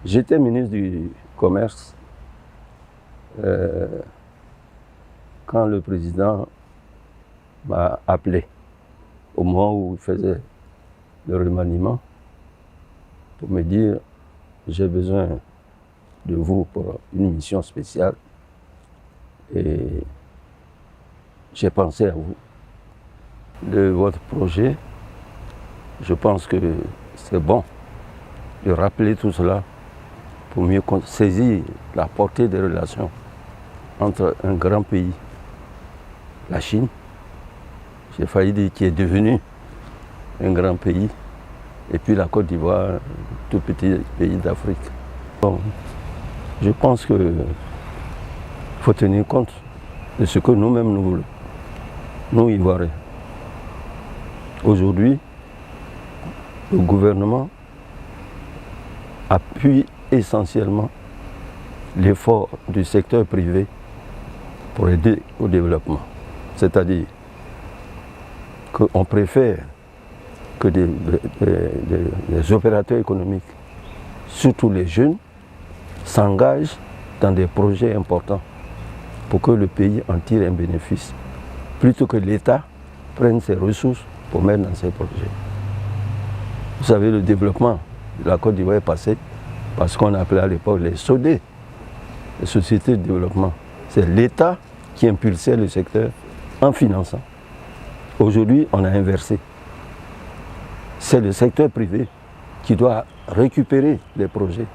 J'étais ministre du Commerce quand le président m'a appelé au moment où il faisait le remaniement pour me dire « J'ai besoin de vous pour une mission spéciale et j'ai pensé à vous. De votre projet, je pense que c'est bon de rappeler tout cela pour mieux saisir la portée des relations entre un grand pays, la Chine, j'ai failli dire qui est devenu un grand pays, et puis la Côte d'Ivoire, tout petit pays d'Afrique. Bon, je pense qu'il faut tenir compte de ce que nous-mêmes nous voulons, nous Ivoiriens. Aujourd'hui, le gouvernement appuie essentiellement l'effort du secteur privé pour aider au développement. C'est-à-dire qu'on préfère que des opérateurs économiques, surtout les jeunes, s'engagent dans des projets importants pour que le pays en tire un bénéfice, plutôt que l'État prenne ses ressources pour mettre dans ses projets. Vous savez, le développement de la Côte d'Ivoire est passé parce qu'on appelait à l'époque les SODE, les sociétés de développement. C'est l'État qui impulsait le secteur en finançant. Aujourd'hui, on a inversé. C'est le secteur privé qui doit récupérer les projets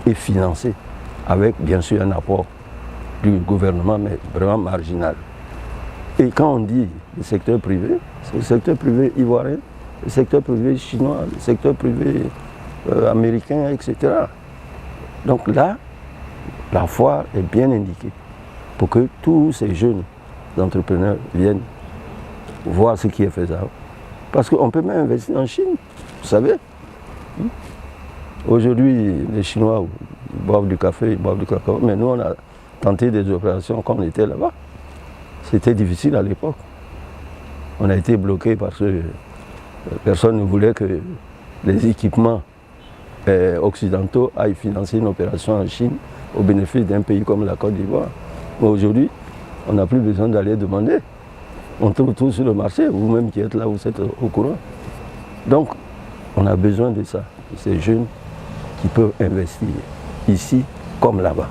et financer, avec bien sûr un apport du gouvernement, mais vraiment marginal. Et quand on dit le secteur privé, c'est le secteur privé ivoirien, le secteur privé chinois, le secteur privé américain, etc. Donc là, la foire est bien indiquée pour que tous ces jeunes entrepreneurs viennent voir ce qui est faisable. Parce qu'on peut même investir en Chine, vous savez. Aujourd'hui, les Chinois ils boivent du café, ils boivent du cacao, mais nous on a tenté des opérations quand on était là-bas. C'était difficile à l'époque. On a été bloqué parce que personne ne voulait que les équipements occidentaux aillent financer une opération en Chine au bénéfice d'un pays comme la Côte d'Ivoire. Mais aujourd'hui, on n'a plus besoin d'aller demander. On trouve tout sur le marché, vous-même qui êtes là, vous êtes au courant. Donc, on a besoin de ça, de ces jeunes qui peuvent investir ici comme là-bas.